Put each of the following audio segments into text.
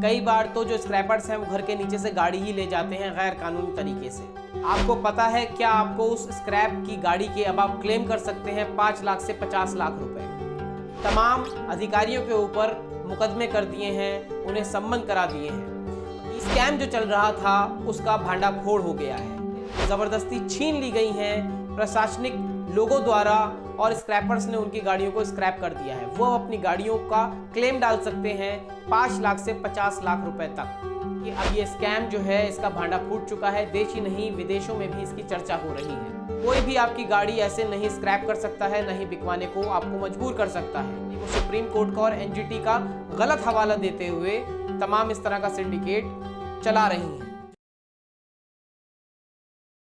कई बार तो जो स्क्रैपर्स हैं वो घर के नीचे से गाड़ी ही ले जाते हैं गैर कानूनी तरीके से। आपको पता है क्या आपको उस स्क्रैप की गाड़ी के अब आप क्लेम कर सकते हैं 5 लाख से 50 लाख रुपए। तमाम अधिकारियों के ऊपर मुकदमे कर दिए हैं, उन्हें सम्मन करा दिए हैं। स्कैम जो चल रहा था उसका भांडाफोड़ हो गया है, जबरदस्ती छीन ली गई हैं प्रशासनिक लोगों द्वारा और स्क्रैपर्स ने उनकी गाड़ियों को स्क्रैप कर दिया है। वो अपनी गाड़ियों का क्लेम डाल सकते हैं 5 लाख से 50 लाख रुपए तक। कि अब ये स्कैम जो है इसका भांडा फूट चुका है, देश ही नहीं विदेशों में भी इसकी चर्चा हो रही है। कोई भी आपकी गाड़ी ऐसे नहीं स्क्रैप कर सकता है, नहीं बिकवाने को आपको मजबूर कर सकता है। वो सुप्रीम कोर्ट का और एनजीटी का गलत हवाला देते हुए तमाम इस तरह का सिंडिकेट चला रही है।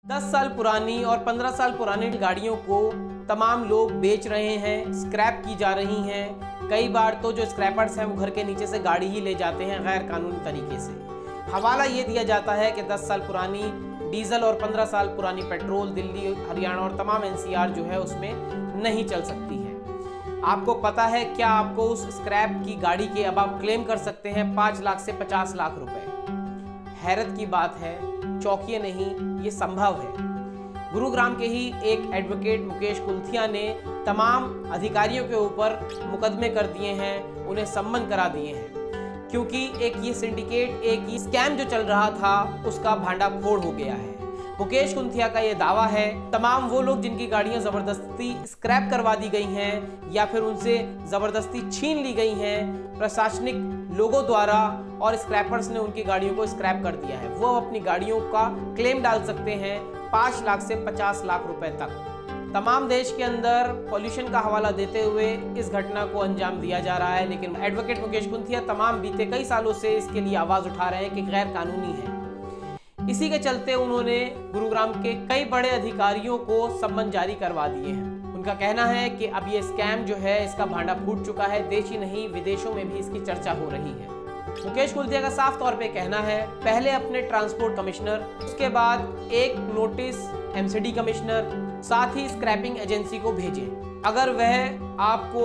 10 साल पुरानी और 15 साल पुरानी गाड़ियों को तमाम लोग बेच रहे हैं, स्क्रैप की जा रही हैं। कई बार तो जो स्क्रैपर्स हैं वो घर के नीचे से गाड़ी ही ले जाते हैं गैर कानूनी तरीके से। हवाला ये दिया जाता है कि 10 साल पुरानी डीजल और 15 साल पुरानी पेट्रोल दिल्ली, हरियाणा और तमाम एनसीआर जो है उसमें नहीं चल सकती है। आपको पता है क्या आपको उस स्क्रैप की गाड़ी के अब आप क्लेम कर सकते हैं 5 लाख से 50 लाख रुपए। हैरत की बात है, चौंकिए नहीं, ये संभव है। गुरुग्राम के ही एक एडवोकेट मुकेश कुल्थिया ने तमाम अधिकारियों के ऊपर मुकदमे कर दिए हैं, उन्हें सम्मन करा दिए हैं, क्योंकि एक ये सिंडिकेट, एक ये स्कैम जो चल रहा था उसका भांडाफोड़ हो गया है। मुकेश कुल्थिया का ये दावा है तमाम वो लोग जिनकी गाड़ियां जबरदस्ती स्क्रैप करवा दी गई हैं या फिर उनसे जबरदस्ती छीन ली गई हैं प्रशासनिक लोगों द्वारा और स्क्रैपर्स ने उनकी गाड़ियों को स्क्रैप कर दिया है, वो अपनी गाड़ियों का क्लेम डाल सकते हैं 5 लाख से 50 लाख रुपए तक। तमाम देश के अंदर पॉल्यूशन का हवाला देते हुए इस घटना को अंजाम दिया जा रहा है, लेकिन एडवोकेट मुकेश कुल्थिया तमाम बीते कई सालों से इसके लिए आवाज उठा रहे हैं कि गैर कानूनी है। इसी के चलते उन्होंने गुरुग्राम के कई बड़े अधिकारियों को सम्मन जारी करवा दिए हैं। उनका कहना है कि अब ये स्कैम जो है इसका भांडा फूट चुका है, देश ही नहीं विदेशों में भी इसकी चर्चा हो रही है। मुकेश कुल्थिया का साफ तौर पे कहना है पहले अपने ट्रांसपोर्ट कमिश्नर, उसके बाद एक नोटिस एमसीडी कमिश्नर, साथ ही स्क्रैपिंग एजेंसी को भेजें। अगर वह आपको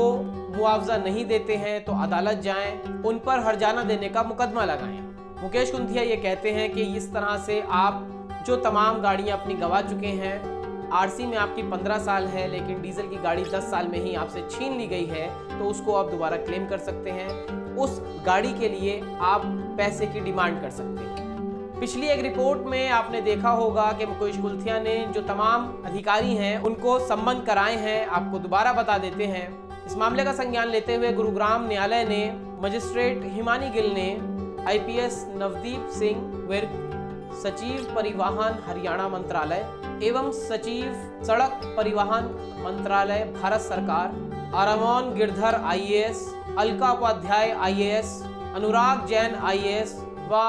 मुआवजा नहीं देते हैं तो अदालत जाएं, उन पर हर्जाना देने का मुकदमा लगाएं। मुकेश कुल्थिया ये कहते हैं कि इस तरह से आप जो तमाम गाड़ियां अपनी गंवा चुके हैं, आरसी में आपकी 15 साल है लेकिन डीजल की गाड़ी 10 साल में ही आपसे छीन ली गई है, तो उसको आप दोबारा क्लेम कर सकते हैं। उस गाड़ी के लिए आप पैसे की डिमांड कर सकते हैं। पिछली एक रिपोर्ट में आपने देखा होगा कि मुकेश कुल्थिया ने जो तमाम अधिकारी हैं उनको सम्मन कराए हैं। आपको दोबारा बता देते हैं, इस मामले का संज्ञान लेते हुए गुरुग्राम न्यायालय ने मजिस्ट्रेट हिमानी गिल ने आईपीएस नवदीप सिंह विर्क, सचिव परिवहन हरियाणा मंत्रालय एवं सचिव सड़क परिवहन मंत्रालय भारत सरकार, आरामोन Girdhar IAS, Alka Upadhyay IAS, Anurag Jain IAS व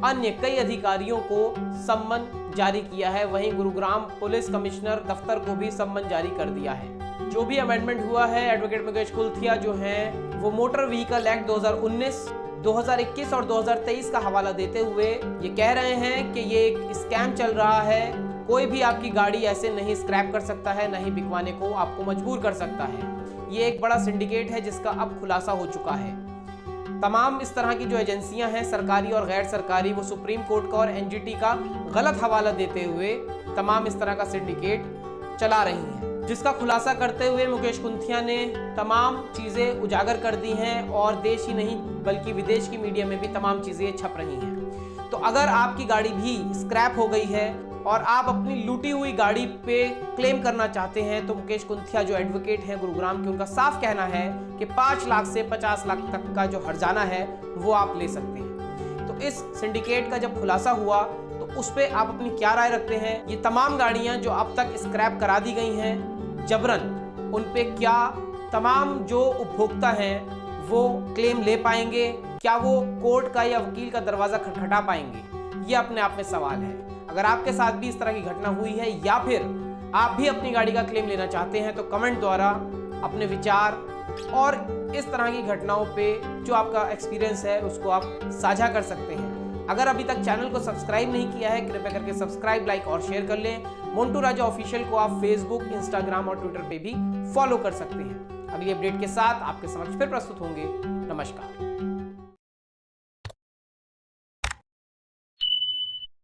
अन्य कई अधिकारियों को सम्मन जारी किया है। वहीं गुरुग्राम पुलिस कमिश्नर दफ्तर को भी सम्मन जारी कर दिया है। जो भी अमेंडमेंट हुआ है, एडवोकेट मुकेश कुल्थिया जो हैं वो मोटर व्हीकल एक्ट 2019, 2021 और 2023 का हवाला देते हुए ये कह रहे हैं कि ये एक स्कैम चल रहा है, कोई भी आपकी गाड़ी ऐसे नहीं स्क्रैप कर सकता है, नहीं बिकवाने को आपको मजबूर कर सकता है। ये एक बड़ा सिंडिकेट है जिसका अब खुलासा हो चुका है। तमाम इस तरह की जो एजेंसियां हैं सरकारी और गैर सरकारी, वो सुप्रीम कोर्ट का और एनजीटी का गलत हवाला देते हुए तमाम इस तरह का सिंडिकेट चला रही हैं, जिसका खुलासा करते हुए मुकेश कुल्थिया ने तमाम चीज़ें उजागर कर दी हैं और देश ही नहीं बल्कि विदेश की मीडिया में भी तमाम चीज़ें छप रही हैं। तो अगर आपकी गाड़ी भी स्क्रैप हो गई है और आप अपनी लूटी हुई गाड़ी पे क्लेम करना चाहते हैं तो मुकेश कुल्थिया जो एडवोकेट हैं गुरुग्राम के, उनका साफ कहना है कि 5 लाख से 50 लाख तक का जो हर्जाना है वो आप ले सकते हैं। तो इस सिंडिकेट का जब खुलासा हुआ तो उस पर आप अपनी क्या राय रखते हैं? ये तमाम गाड़ियां जो अब तक स्क्रैप करा दी गई हैं जबरन, उन पे क्या तमाम जो उपभोक्ता हैं वो क्लेम ले पाएंगे? क्या वो कोर्ट का या वकील का दरवाजा खटखटा पाएंगे? ये अपने आप में सवाल है। अगर आपके साथ भी इस तरह की घटना हुई है या फिर आप भी अपनी गाड़ी का क्लेम लेना चाहते हैं तो कमेंट द्वारा अपने विचार और इस तरह की घटनाओं पे जो आपका एक्सपीरियंस है उसको आप साझा कर सकते हैं। अगर अभी तक चैनल को सब्सक्राइब नहीं किया है कृपया करके सब्सक्राइब, लाइक और शेयर कर लें। मोन्टू राजा ऑफिशियल को आप फेसबुक, इंस्टाग्राम और ट्विटर पे भी फॉलो कर सकते हैं। अगली अपडेट के साथ आपके समक्ष फिर प्रस्तुत होंगे। नमस्कार।